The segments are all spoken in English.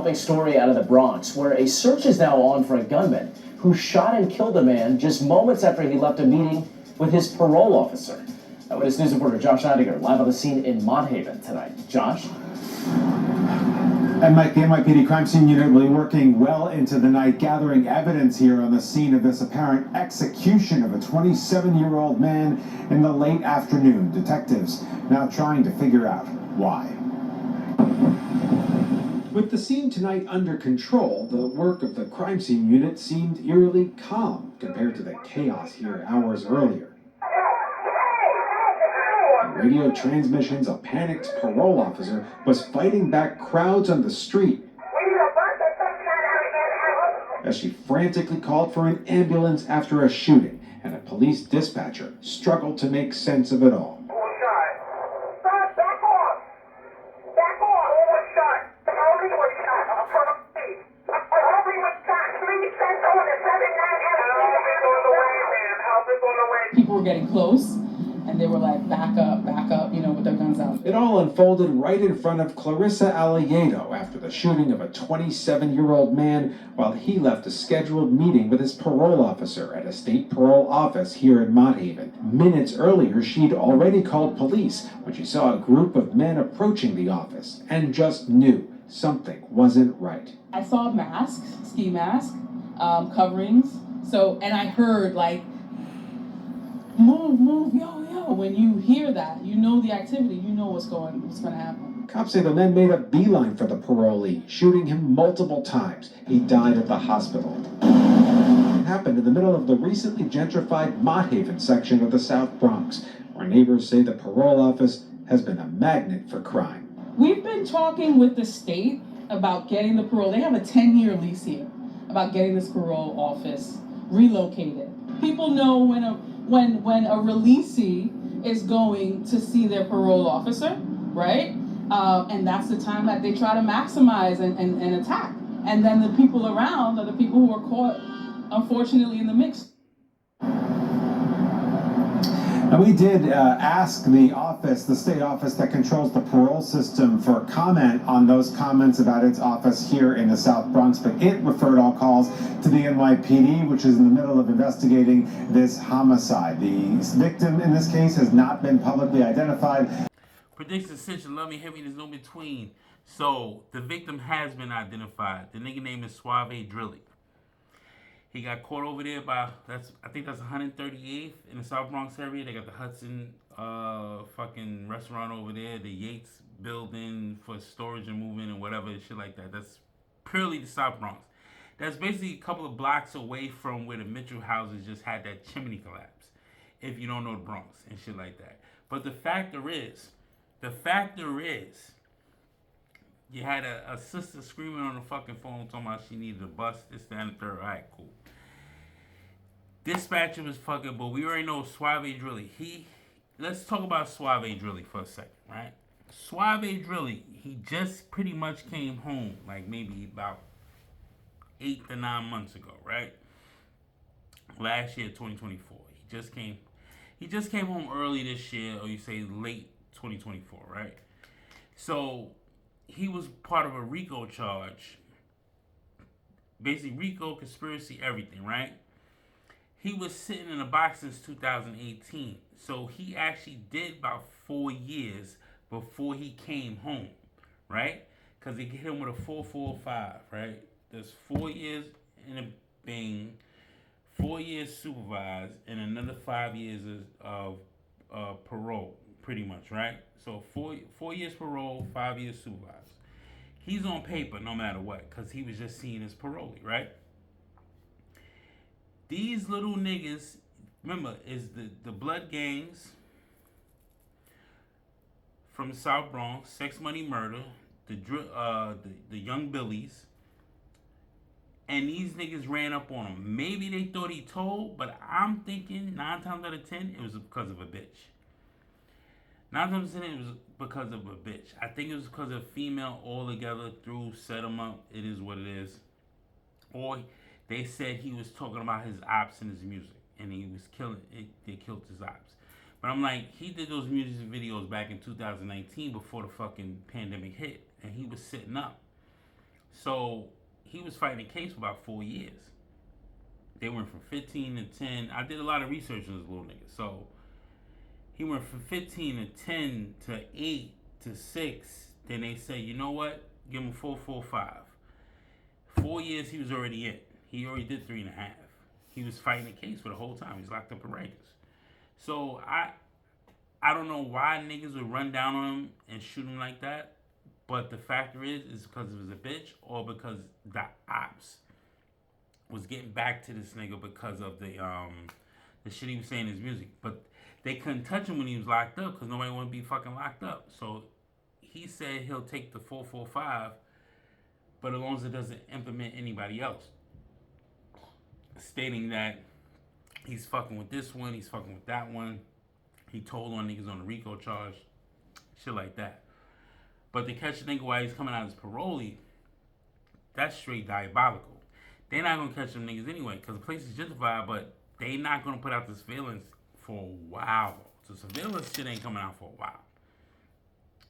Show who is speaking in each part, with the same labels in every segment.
Speaker 1: disturbing story out of the Bronx, where a search is now on for a gunman who shot and killed a man just moments after he left a meeting with his parole officer. Eyewitness News reporter Josh Heidegger live on the scene in Mott Haven tonight. Josh?
Speaker 2: And Mike, the NYPD crime scene unit will be working well into the night, gathering evidence here on the scene of this apparent execution of a 27-year-old man in the late afternoon. Detectives now trying to figure out why. With the scene tonight under control, the work of the crime scene unit seemed eerily calm compared to the chaos here hours earlier. On radio transmissions, a panicked parole officer was fighting back crowds on the street as she frantically called for an ambulance after a shooting, and a police dispatcher struggled to make sense of it all.
Speaker 3: People were getting close, and they were like, back up, with their guns out.
Speaker 2: It all unfolded right in front of Clarissa Aliedo after the shooting of a 27-year-old man while he left a scheduled meeting with his parole officer at a state parole office here in Mott Haven. Minutes earlier, she'd already called police when she saw a group of men approaching the office and just knew something wasn't right.
Speaker 3: I saw masks, ski masks, coverings, and I heard like, move, yo. When you hear that, you know the activity, you know what's going to happen.
Speaker 2: Cops say the men made a beeline for the parolee, shooting him multiple times. He died at the hospital. It happened in the middle of the recently gentrified Mott Haven section of the South Bronx, where neighbors say the parole office has been a magnet for crime.
Speaker 3: We've been talking with the state about getting the parole. They have a 10-year lease here, about getting this parole office relocated. People know when a releasee is going to see their parole officer, right? And that's the time that they try to maximize and attack. And then the people around are the people who are caught, unfortunately, in the mix.
Speaker 2: And we did ask the state office that controls the parole system for comment on those comments about its office here in the South Bronx, but it referred all calls to the NYPD, which is in the middle of investigating this homicide. The victim in this case has not been publicly identified.
Speaker 4: Predicts essential, love me, hate me, there's no between. So, the victim has been identified. The nigga name is Suave Drilly. He got caught over there by, I think that's 138th in the South Bronx area. They got the Hudson fucking restaurant over there, the Yates building for storage and moving and whatever and shit like that. That's purely the South Bronx. That's basically a couple of blocks away from where the Mitchell houses just had that chimney collapse, if you don't know the Bronx and shit like that. But the factor is, you had a sister screaming on the fucking phone talking about she needed a bus, this, that, and the third. All right, cool. Dispatcher was fucking, but we already know Suave Drilly. Let's talk about Suave Drilly for a second, right? Suave Drilly, he just pretty much came home, like maybe about 8 to 9 months ago, right? Last year, 2024. He just came home early this year, or you say late 2024, right? So he was part of a RICO charge. Basically, RICO, conspiracy, everything, right? He was sitting in a box since 2018. So he actually did about 4 years before he came home, right? Because they hit him with a 445, right? There's 4 years in a bing, 4 years supervised, and another 5 years of parole, pretty much, right? So 4 years parole, 5 years supervised. He's on paper no matter what, because he was just seen as parolee, right? These little niggas, remember, is the blood gangs from the South Bronx, Sex Money Murder, the Young Billies, and these niggas ran up on him. Maybe they thought he told, but I'm thinking 9 times out of 10, it was because of a bitch. 9 times out of 10, it was because of a bitch. I think it was because of female altogether set him up. It is what it is. Or they said he was talking about his ops and his music, and he was they killed his ops. But I'm like, he did those music videos back in 2019 before the fucking pandemic hit, and he was sitting up. So he was fighting a case for about 4 years. They went from 15 to 10. I did a lot of research on this little nigga. So he went from 15 to 10 to 8 to 6. Then they said, you know what? Give him 4.45. 4 years he was already in. He already did 3.5. He was fighting a case for the whole time. He's locked up in Rikers. So I don't know why niggas would run down on him and shoot him like that. But the factor is because he was a bitch or because the Opps was getting back to this nigga because of the shit he was saying in his music. But they couldn't touch him when he was locked up because nobody wanted to be fucking locked up. So he said he'll take the 4.45, but as long as it doesn't implement anybody else. Stating that he's fucking with this one, he's fucking with that one. He told on niggas on the RICO charge. Shit like that. But to catch a nigga while he's coming out as parolee, that's straight diabolical. They're not gonna catch them niggas anyway, because the place is gentrified, but they not gonna put out the surveillance for a while. So surveillance shit ain't coming out for a while.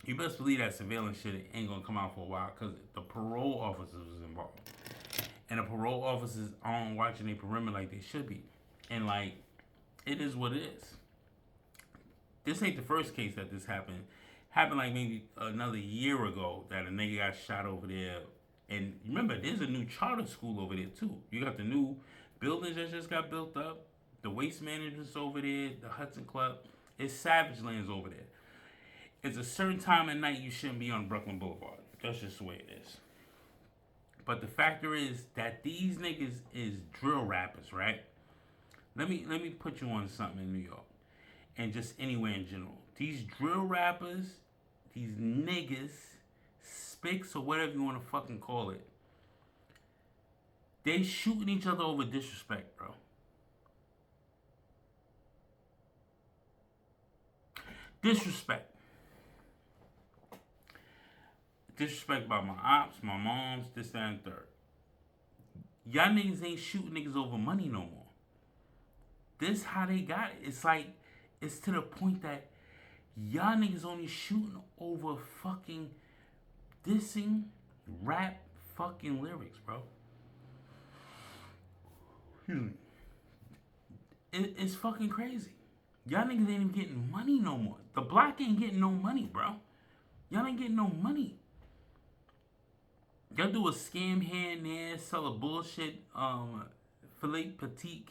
Speaker 4: You best believe that surveillance shit ain't gonna come out for a while, because the parole officers was involved. And the parole officers aren't watching their perimeter like they should be. And like, it is what it is. This ain't the first case that this happened. Happened like maybe another year ago that a nigga got shot over there. And remember, there's a new charter school over there too. You got the new buildings that just got built up, the waste management's over there, the Hudson Club. It's Savage Lands over there. It's a certain time at night you shouldn't be on Brooklyn Boulevard. That's just the way it is. But the factor is that these niggas is drill rappers, right? Let me put you on something in New York and just anywhere in general. These drill rappers, these niggas, spics or whatever you want to fucking call it, they shooting each other over disrespect, bro. Disrespect. Disrespect by my ops, my moms, this, that, and third. Y'all niggas ain't shooting niggas over money no more. This how they got it. It's like, it's to the point that y'all niggas only shooting over fucking dissing rap fucking lyrics, bro. It's fucking crazy. Y'all niggas ain't even getting money no more. The block ain't getting no money, bro. Y'all ain't getting no money. Y'all do a scam here and there, sell a bullshit filet petite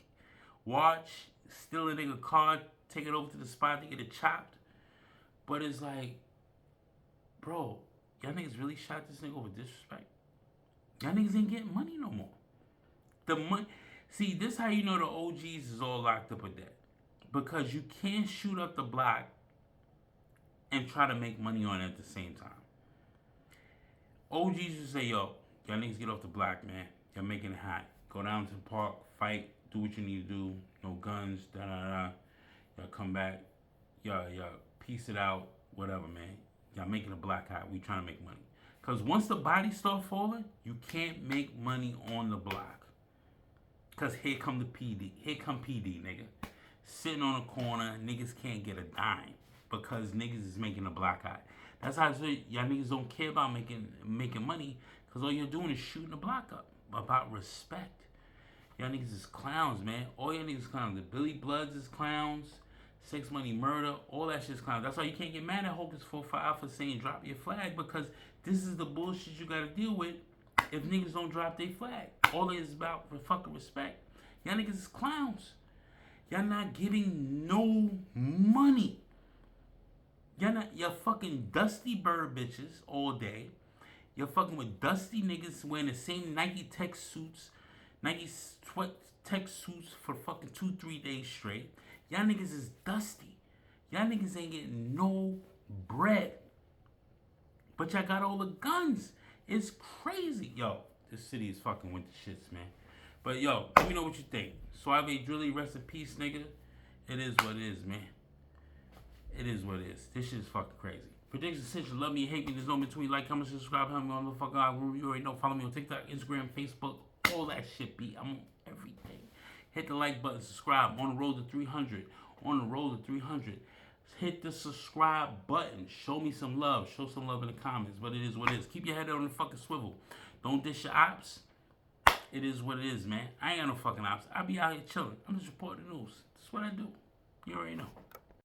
Speaker 4: watch, steal a nigga car, take it over to the spot to get it chopped. But it's like, bro, y'all niggas really shot this nigga over disrespect. Y'all niggas ain't getting money no more. The money, see, this how you know the OGs is all locked up with that. Because you can't shoot up the block and try to make money on it at the same time. OGs would say, yo, y'all niggas get off the block, man. Y'all making it hot. Go down to the park, fight, do what you need to do. No guns, da-da-da. Y'all come back. Y'all piece it out, whatever, man. Y'all making the block hot. We trying to make money. Because once the bodies start falling, you can't make money on the block. Because here come the PD. Here come PD, nigga. Sitting on a corner, niggas can't get a dime. Because niggas is making the block hot. That's how I say y'all niggas don't care about making money. Because all you're doing is shooting the block up. About respect. Y'all niggas is clowns, man. All y'all niggas is clowns. The Billy Bloods is clowns. Sex Money Murder. All that shit's clowns. That's why you can't get mad at Hocus 4-5 for saying drop your flag. Because this is the bullshit you gotta deal with if niggas don't drop their flag. All it is about for fucking respect. Y'all niggas is clowns. Y'all not getting no money. Y'all fucking dusty bird bitches all day. You're fucking with dusty niggas wearing the same Nike tech suits, Nike sweat tech suits for fucking 2-3 days straight. Y'all niggas is dusty. Y'all niggas ain't getting no bread. But y'all got all the guns. It's crazy. Yo, this city is fucking with the shits, man. But yo, let me know what you think. Suave Drilly, rest in peace, nigga. It is what it is, man. It is what it is. This shit is fucking crazy. Predictions, since you love me, hate me, there's no between. Like, comment, subscribe, help me on the fucking algorithm. You already know. Follow me on TikTok, Instagram, Facebook, all that shit, B. I'm on everything. Hit the like button, subscribe. On the road to 300. On the road to 300. Hit the subscribe button. Show me some love. Show some love in the comments. But it is what it is. Keep your head on the fucking swivel. Don't dish your ops. It is what it is, man. I ain't got no fucking ops. I be out here chilling. I'm just reporting the news. That's what I do. You already know.